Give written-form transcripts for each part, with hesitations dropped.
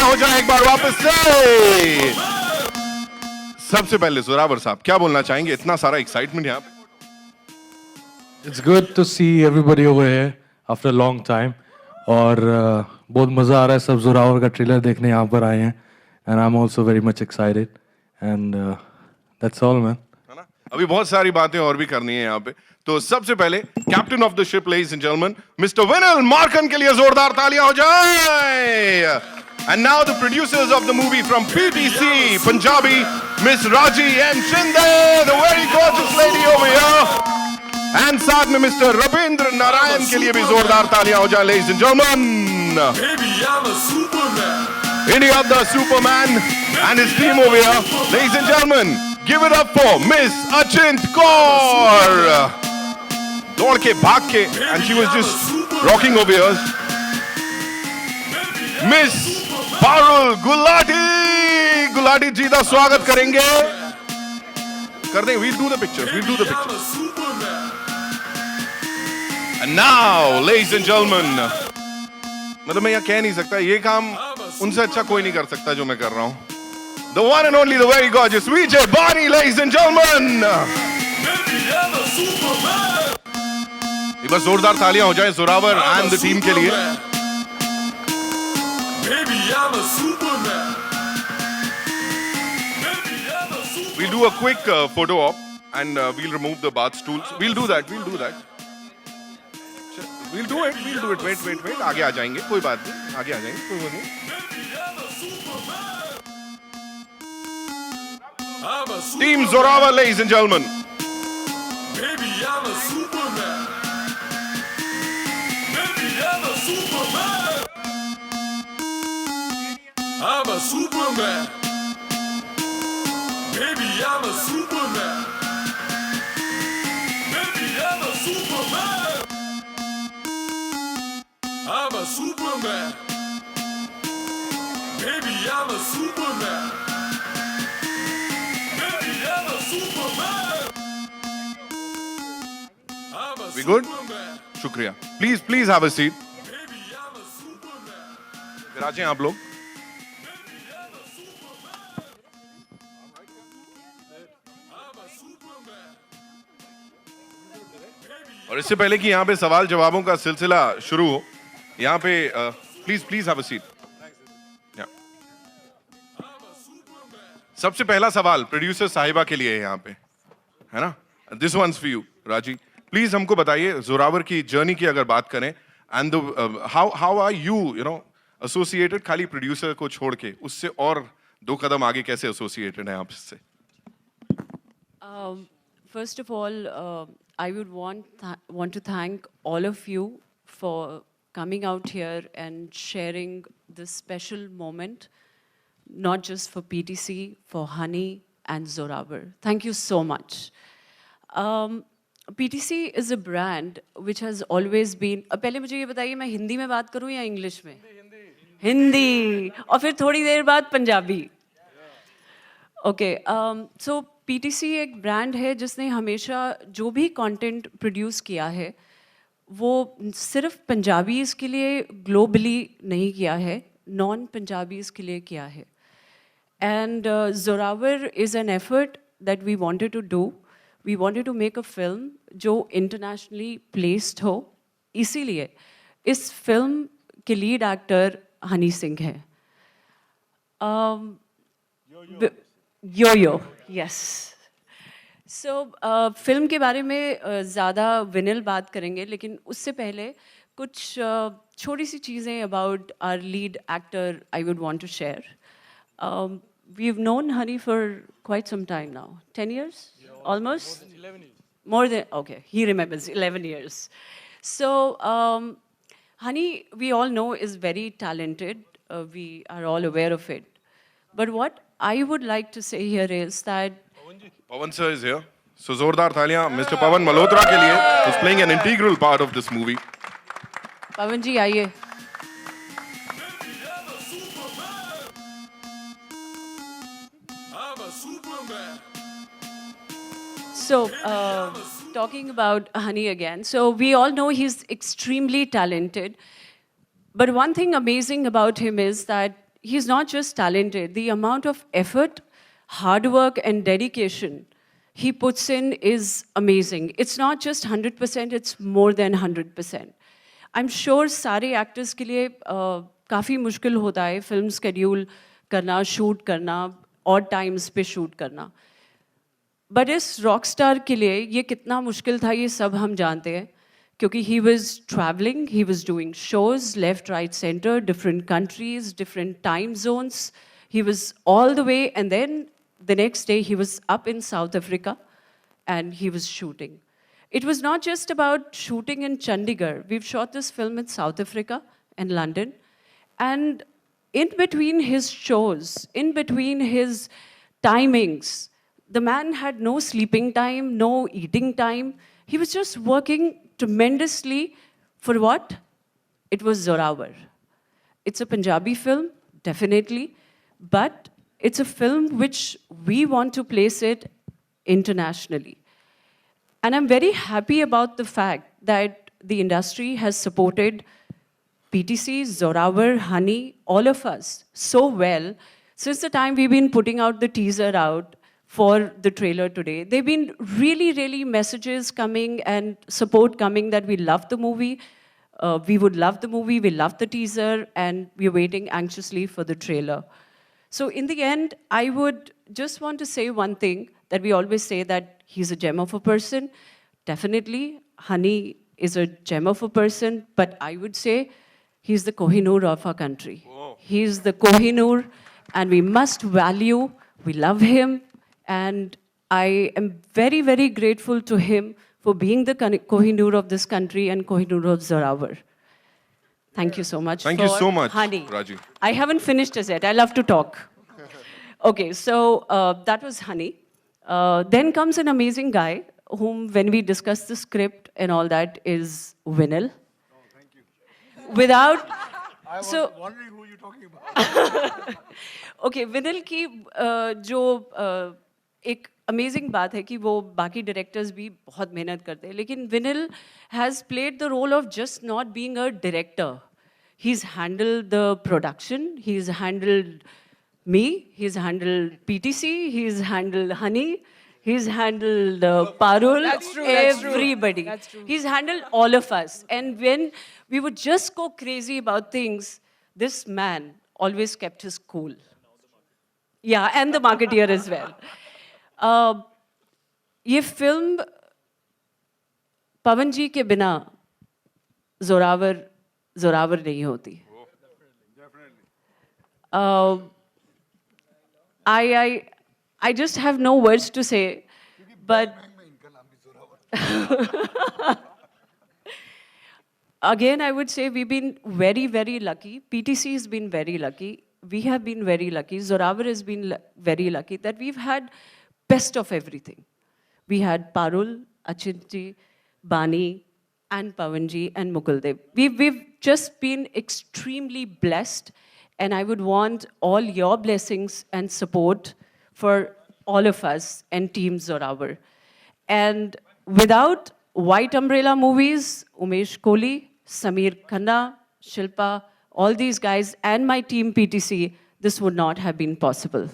हो जाए एक बार वापस से। सबसे पहले जोरावर साहब क्या बोलना चाहेंगे? इतना सारा एक्साइटमेंट यहाँ पे। It's good to see everybody over here after a long time और बहुत मज़ा आ रहा है सब जोरावर का ट्रेलर देखने यहाँ पर आए हैं and I'm also very much excited and that's all man. है ना? अभी बहुत सारी बातें और भी करनी है यहाँ पे। तो सबसे पहले captain of the ship ladies and gentleman mister विनल मार्कन के लिए जोरदार तालियां हो जाए। And now the producers of the movie from PTC Punjabi, Miss Raji M Shinde, the very gorgeous lady over here. And साथ में मिस्टर रविंद्र नारायण के लिए भी जोरदार तालियां हो जाए ladies and gentleman. Baby, I'm a Superman. India the Superman and his team over here. Ladies and gentlemen, give it up for Miss Achint Kaur. दौड़ के भाग के and she was just rocking over here. Miss Parul Gulati जी का स्वागत करेंगे। कर दें, we'll do the pictures. I'm a Superman. And now, ladies and gentlemen, मतलब मैं यहाँ कह नहीं सकता, ये काम उनसे अच्छा कोई नहीं कर सकता जो मैं कर रहा हूँ। The one and only, the very gorgeous Vijay Bani, ladies and gentlemen. Baby, I'm a Superman. एक बार जोरदार तालियां हो जाए जोरावर एंड द टीम के लिए। Baby, I'm a Superman. Baby, I'm a Superman. We'll do a quick photo op and we'll remove the bath stools. We'll do that. We'll do it. Wait. आगे आ जाएंगे, कोई बात नहीं, आगे आ जाएंगे, कोई बात नहीं। I'm a Superman. Team Zoravar, ladies and gentlemen. Baby, I'm a Superman. Baby, I'm a Superman. I'm a Superman. Baby, I'm a Superman. Baby, I'm a Superman. I'm a Superman. Baby, I'm a Superman. Baby, I'm a Superman. I'm a We good? Superman. शुक्रिया। Please have a seat. Baby, I'm a Superman. फिर आप लोग। I'm a Superman. और इससे पहले कि यहाँ पे सवाल जवाबों का सिलसिला शुरू हो, यहाँ पे प्लीज हैव अ सीट। सबसे पहला सवाल प्रोड्यूसर साहिबा के लिए है यहाँ पे, है ना? This one's for you Raji. Please हमको बताइए जोरावर की जर्नी की अगर बात करें and how are you no associated, खाली प्रोड्यूसर को छोड़ के उससे और दो कदम आगे कैसे एसोसिएटेड हैं आपसे? First of all, I would want to thank all of you for coming out here and sharing this special moment, not just for PTC, for Honey and Zoravar. Thank you so much. PTC is a brand which has always been. पहले मुझे ये बताइए मैं हिंदी में बात करूँ या English में? हिंदी और फिर थोड़ी देर बाद पंजाबी। ओके, सो PTC एक ब्रांड है जिसने हमेशा जो भी कंटेंट प्रोड्यूस किया है वो सिर्फ पंजाबीज़ के लिए ग्लोबली नहीं किया है, नॉन पंजाबीज़ के लिए किया है। And Zorawar is an effort that we wanted to do. We wanted to make a film जो इंटरनेशनली प्लेस्ड हो, इसीलिए इस फिल्म के लीड एक्टर हनी सिंह है। यो यस। सो फिल्म के बारे में ज़्यादा विनल बात करेंगे, लेकिन उससे पहले कुछ छोटी सी चीज़ें about our lead actor I would want to share. We have known Honey for quite some time now, 10 years almost? More than, okay, he remembers 11 years. So Honey, we all know, is very talented. We are all aware of it. But what I would like to say here is that Pawan sir is here. So जोरदार तालियां Mr. Pawan Malhotra के लिए, who's playing an integral part of this movie. पवन जी आइए। I'm a Superman. So, talking about Honey again, so we all know he's extremely talented. But one thing amazing about him is that he's not just talented, the amount of effort, hard work, and dedication he puts in is amazing. It's not just 100%, it's more than 100%. I'm sure सारे actors के लिए काफ़ी मुश्किल होता है film schedule करना, shoot करना, odd times पे shoot करना. बट इस रॉक स्टार के लिए ये कितना मुश्किल था ये सब हम जानते हैं क्योंकि he was travelling he was doing shows left right centre different countries different time zones he was all the way and then the next day he was up in South Africa and he was shooting. It was not just about shooting in Chandigarh. We've shot this film in South Africa and London. And in between his shows, in between his timings, the man had no sleeping time, no eating time. He was just working tremendously for what? It was Zorawar. It's a Punjabi film, definitely, but it's a film which we want to place it internationally. And I'm very happy about the fact that the industry has supported PTC, Zorawar, Honey, all of us so well since the time we've been putting out the teaser out for the trailer today. There have been really, really messages coming and support coming that we love the movie. We would love the movie, we love the teaser, and we're waiting anxiously for the trailer. So in the end, I would just want to say one thing that we always say that he's a gem of a person. Definitely, Honey is a gem of a person, but I would say he's the Kohinoor of our country. He's the Kohinoor, and we must value, we love him, and I am very, very grateful to him for being the Kohinoor of this country and Kohinoor of Zorawar. Thank you so much. Thank you for so much, Honey. Raji. I haven't finished as yet. I love to talk. Okay, so that was Honey. Then comes an amazing guy, whom, when we discuss the script and all that, is Vinil. Oh, thank you. Without, I was so wondering who you're talking about. okay, Vinil की जो एक amazing बात है कि वो बाकी directors भी बहुत मेहनत करते हैं, लेकिन Vinil has played the role of just not being a director. He's handled the production, he's handled me, he's handled PTC, he's handled Honey, he's handled Parul, That's true, that's true. everybody. That's true. He's handled all of us. And when we would just go crazy about things, this man always kept his cool. Yeah, and the marketeer as well. ये film पवन जी के बिना जोरावर नहीं होती. I just have no words to say, but again, I would say we've been very, very lucky. PTC has been very lucky. We have been very lucky. Zorawar has been very lucky that we've had best of everything. We had Parul, Achinji, Bani, and Pavanji, and Mukul Dev. We've just been extremely blessed, and I would want all your blessings and support for all of us and Team Zorawar. And without White Umbrella movies, Umesh Kohli, Samir Khanna, Shilpa, all these guys, and my team PTC, this would not have been possible.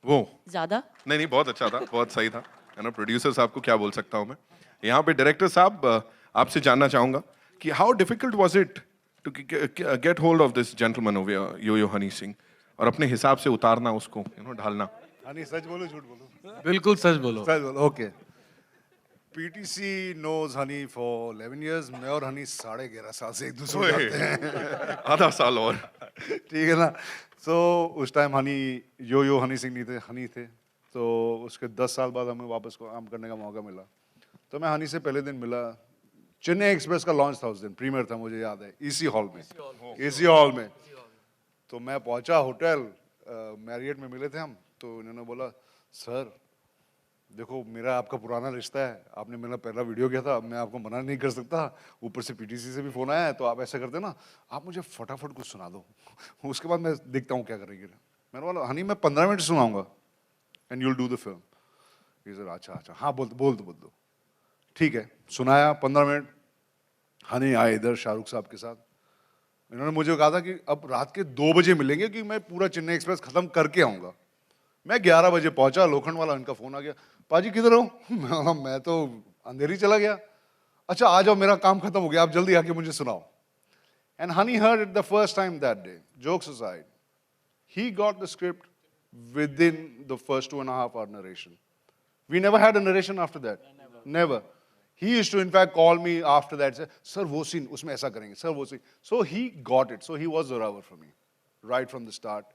वो Zada? नहीं नहीं बहुत अच्छा था, बहुत सही था, है ना. प्रोड्यूसर साहब को क्या बोल सकता हूँ मैं. यहाँ पे डायरेक्टर साहब आपसे जानना चाहूँगा कि how difficult was it to get hold of this gentleman over Yo Honey Singh और अपने हिसाब से उतारना उसको, ढालना. हनी सच बोलो झूठ बोलो. बिल्कुल सच बोलो. सच बोलो. Okay. PTC knows Honey for 11 years. मैं और हनी 11.5 साल से एक दूसरे को जानते हैं. आधा साल और. ठीक है ना. So उस टाइम हनी यो हनी सिंह नहीं थे, हनी थे. तो उसके 10 साल बाद हमें वापस काम करने का मौका मिला. तो मैं हनी से पहले दिन मिला. चेन्नई एक्सप्रेस का लॉन्च था उस दिन, प्रीमियर था, मुझे याद है, EC हॉल में. EC हॉल में. तो मैं पहुंचा होटल, मैरियट में मिले थे हम. तो इन्होंने बोला, सर देखो मेरा आपका पुराना रिश्ता है, आपने मेरा पहला वीडियो किया था, मैं आपको मना नहीं कर सकता, ऊपर से PTC से भी फोन आया है, तो आप ऐसा करते ना, आप मुझे फटाफट कुछ सुना दो, उसके बाद मैं देखता हूँ क्या करेंगे. मैंने बोला हनी मैं 15 मिनट सुनाऊंगा and you'll do the film. Sir अच्छा हाँ बोल दो. ठीक है, सुनाया 15 मिनट. हनी आए इधर शाहरुख साहब के साथ. इन्होंने मुझे कहा था कि अब रात के 2 बजे मिलेंगे कि मैं पूरा चेन्नई एक्सप्रेस खत्म करके आऊँगा। मैं 11 बजे पहुंचा, लोखंड वाला इनका फ़ोन आ गया, पाजी किधर हो? मैं तो अंधेरी चला गया। अच्छा आ जाओ, मेरा काम खत्म हो गया, आप जल्दी आके मुझे सुनाओ। And Honey heard it the first time that day. Jokes aside, he got the script within the first 2.5 hour narration. We never had a narration after that. Never. He used to in fact call me after that, say, "Sir, वो scene उसमें ऐसा करेंगे, sir वो scene." So he got it. So he was Zorawar for me, right from the start.